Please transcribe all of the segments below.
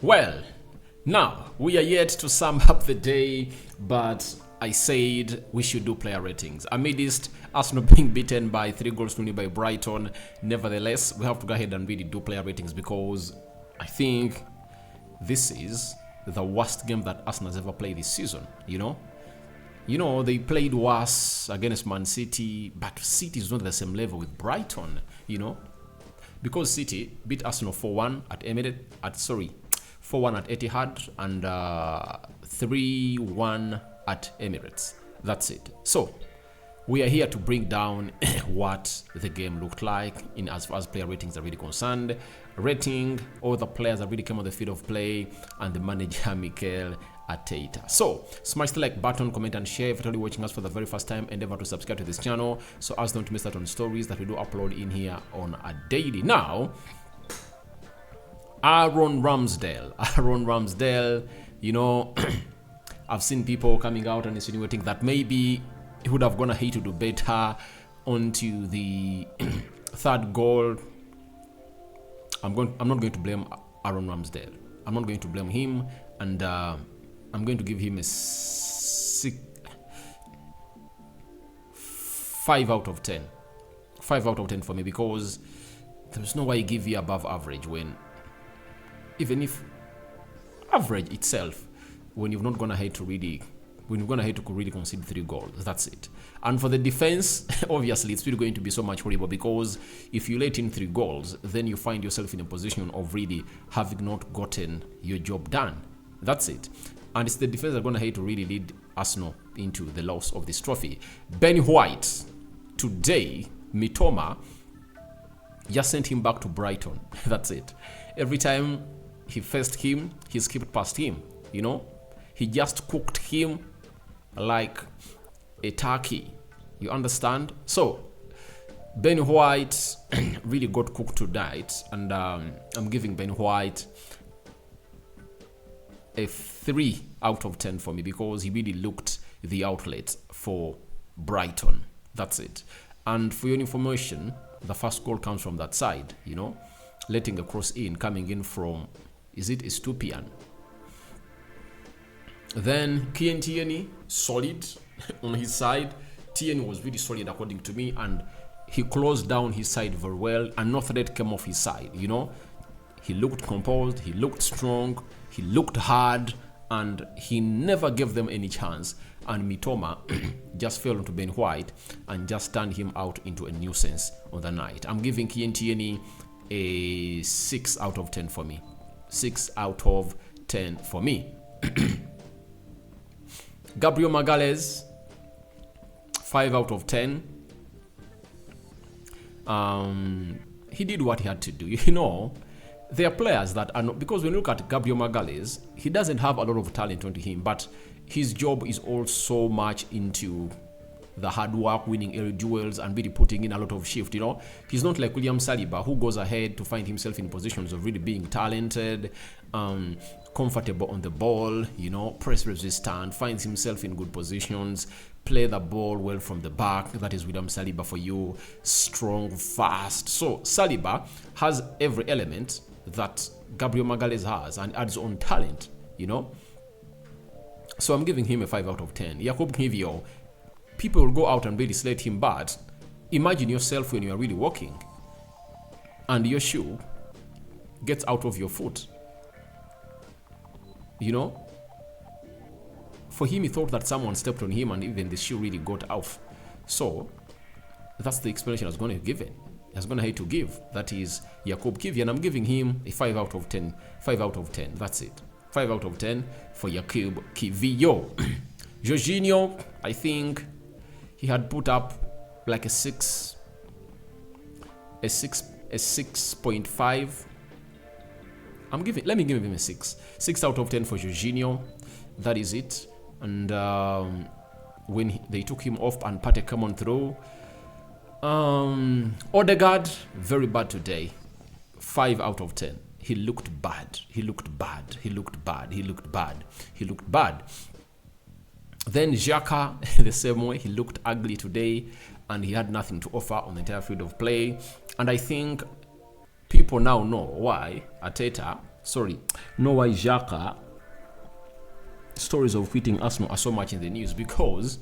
Well, now we are yet to sum up the day, but I said we should do player ratings. Amidst Arsenal being beaten by 3-0 by Brighton, nevertheless, we have to go ahead and really do player ratings because I think this is the worst game that Arsenal has ever played this season, you know, they played worse against Man City, but City is not the same level with Brighton, because City beat Arsenal 4-1 at 4-1 at Etihad and 3-1 at Emirates. That's it. So we are here to bring down what the game looked like in as far as player ratings are really concerned, rating all the players that really came on the field of play, and the manager Mikel Arteta. So smash the like button, comment and share. If you're only watching us for the very first time, endeavor to subscribe to this channel so as not to miss out on stories that we do upload in here on a daily. Now, Aaron Ramsdale, I've seen people coming out and insinuating that maybe he would have gone ahead to do better onto the third goal. I'm not going to blame Aaron Ramsdale. I'm not going to blame him, and I'm going to give him a 5 out of 10. 5 out of 10 for me, because there's no way you give you above average when, even if average itself, when you've not gone ahead to really concede 3 goals, that's it. And for the defense, obviously it's still going to be so much horrible, because if you let in 3 goals, then you find yourself in a position of really having not gotten your job done. That's it. And it's the defense that are going ahead to really lead Arsenal into the loss of this trophy. Ben White, today, Mitoma just sent him back to Brighton. That's it. Every time he faced him, he skipped past him, He just cooked him like a turkey. You understand? So, Ben White really got cooked tonight, and I'm giving Ben White a 3 out of 10 for me, because he really looked the outlet for Brighton. That's it. And for your information, the first goal comes from that side, letting a cross in, coming in from, is it Estupian? Then Kieran Tierney, solid on his side. Tierney was really solid according to me, and he closed down his side very well, and no threat came off his side, He looked composed, he looked strong, he looked hard, and he never gave them any chance. And Mitoma just fell onto Ben White and just turned him out into a nuisance on the night. I'm giving Kieran Tierney a 6 out of 10 for me. 6 out of 10 for me. Gabriel Magalhaes, 5 out of 10. He did what he had to do. There are players that are not, because when you look at Gabriel Magalhaes, he doesn't have a lot of talent onto him, but his job is also much into the hard work, winning early duels, and really putting in a lot of shift. He's not like William Saliba, who goes ahead to find himself in positions of really being talented, comfortable on the ball, press resistant, finds himself in good positions, play the ball well from the back. That is William Saliba for you. Strong, fast. So Saliba has every element that Gabriel Magalhaes has, and adds on talent, So I'm giving him a 5 out of 10. Jakub Kiwior, people will go out and really slate him, but imagine yourself when you are really walking and your shoe gets out of your foot. For him, he thought that someone stepped on him, and even the shoe really got off. So that's the explanation I was going to give it. I was going to have to give. That is Jakub Kiwior, and I'm giving him a 5 out of 10. 5 out of 10. That's it. 5 out of 10 for Jakub Kiwior. Jorginho, I think he had put up like a 6.5. Let me give him a 6. 6 out of 10 for Jorginho. That is it. And when they took him off and Partey come on through, Odegaard, very bad today. 5 out of 10. He looked bad. Then Xhaka, the same way. He looked ugly today, and he had nothing to offer on the entire field of play. And I think people now know why Arteta Xhaka stories of quitting Arsenal are so much in the news, because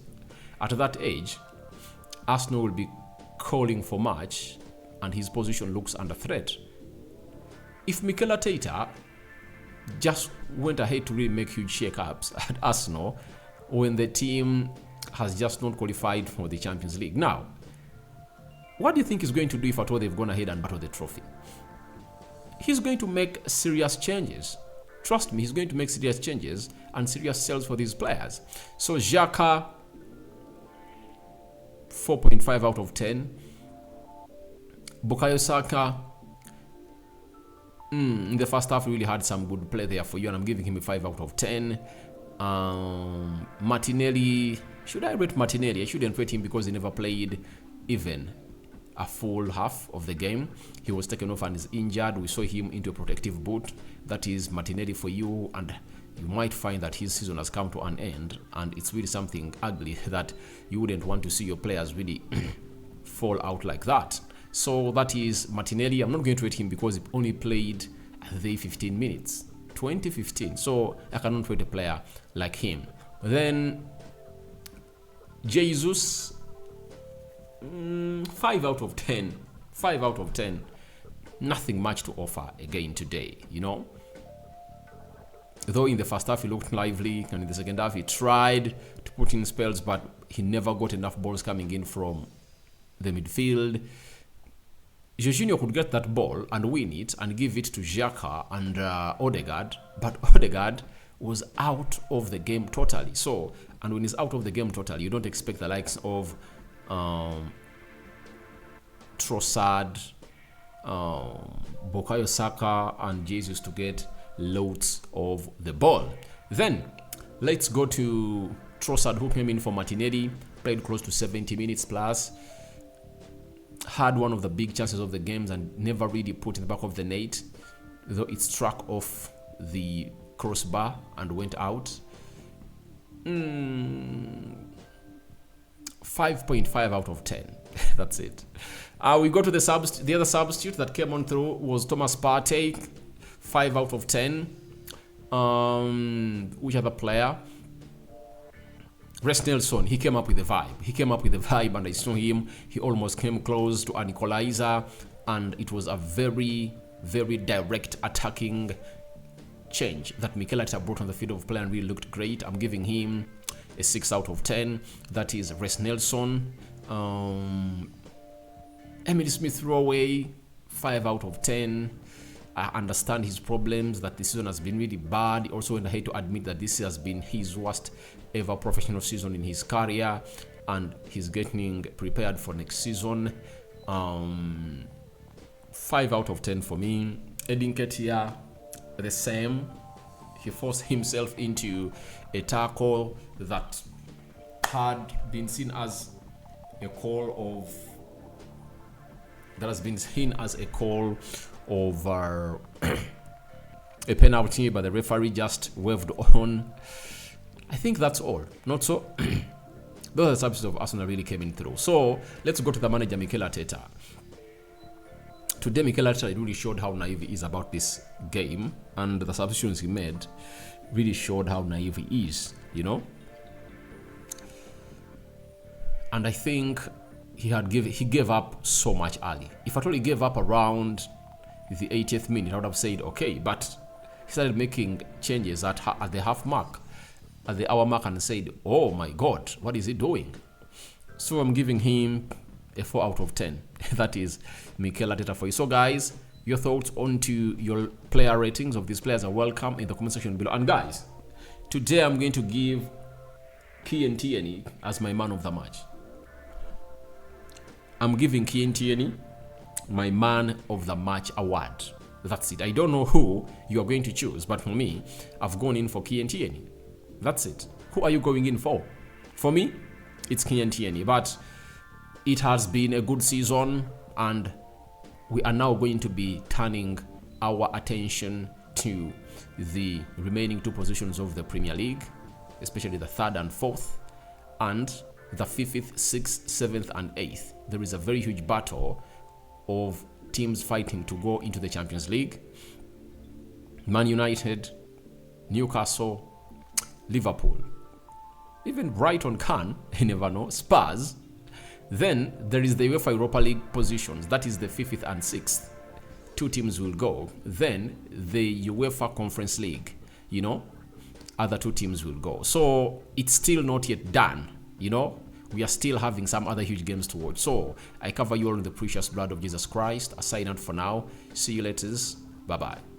at that age, Arsenal will be calling for match and his position looks under threat. If Mikel Arteta just went ahead to really make huge shake-ups at Arsenal when the team has just not qualified for the Champions League. Now, what do you think he's going to do if at all they've gone ahead and battled the trophy? He's going to make serious changes. Trust me, he's going to make serious changes and serious sales for these players. So Xhaka, 4.5 out of 10. Bukayo Saka, in the first half, he really had some good play there for you, and I'm giving him a 5 out of 10. Martinelli, should I rate Martinelli? I shouldn't rate him because he never played even a full half of the game. He was taken off and is injured. We saw him into a protective boot. That is Martinelli for you, and you might find that his season has come to an end, and it's really something ugly that you wouldn't want to see your players really fall out like that. So that is Martinelli. I'm not going to rate him because he only played the 15 minutes, 2015. So I cannot rate a player like him. Then Jesus, 5 out of 10. 5 out of 10. Nothing much to offer again today, you know. Though in the first half he looked lively, and in the second half he tried to put in spells, but he never got enough balls coming in from the midfield. Jorginho could get that ball and win it and give it to Xhaka and Odegaard, but Odegaard was out of the game totally. So, and when he's out of the game totally, you don't expect the likes of Trossard, Bukayo Saka and Jesus to get loads of the ball. Then let's go to Trossard, who came in for Martinelli, played close to 70 minutes plus, had one of the big chances of the games and never really put in the back of the net, though it struck off the crossbar and went out. 5.5 out of 10. That's it. We go to the other substitute that came on through was Thomas Partey, 5 out of 10. Which other player? Reece Nelson, he came up with a vibe. And I saw him. He almost came close to an equalizer, and it was a very, very direct attacking change that Mikel Arteta brought on the field of play and really looked great. I'm giving him a 6 out of 10. That is Reece Nelson. Emily Smith throwaway, 5 out of 10. I understand his problems, that this season has been really bad. He also went ahead to admit that this has been his worst ever professional season in his career, and he's getting prepared for next season. 5 out of 10 for me. Edin Ketia, the same. He forced himself into a tackle that had been seen as a call of a penalty, but the referee just waved on. I think that's all. Not so. Those are the substitutes of Arsenal really came in through. So let's go to the manager, Mikel Arteta. Today, Mikel Arteta really showed how naive he is about this game, and the substitutions he made really showed how naive he is, you know. And I think he gave up so much early. If at all he gave up around the 80th minute, I would have said okay, but he started making changes at the half mark, at the hour mark, and said, oh my god, what is he doing? So I'm giving him a 4 out of 10. That is Mikel Arteta for you. So guys, your thoughts onto your player ratings of these players are welcome in the comment section below. And guys, today I'm going to give Kieran Tierney as my man of the match. I'm giving Kieran Tierney my man of the match award. That's it. I don't know who you are going to choose, but for me, I've gone in for Kieran Tierney. That's it. Who are you going in for? For me, it's Kieran Tierney. But it has been a good season, and we are now going to be turning our attention to the remaining 2 positions of the Premier League, especially the 3rd and 4th, and the 5th, 6th, 7th, and 8th. There is a very huge battle of teams fighting to go into the Champions League. Man United, Newcastle, Liverpool, even Brighton can, you never know, Spurs. Then there is the UEFA Europa League positions, that is the 5th and 6th. 2 teams will go. Then the UEFA Conference League, you know, other 2 teams will go. So it's still not yet done, you know. We are still having some other huge games to watch. So I cover you all in the precious blood of Jesus Christ. I sign out for now. See you later. Bye-bye.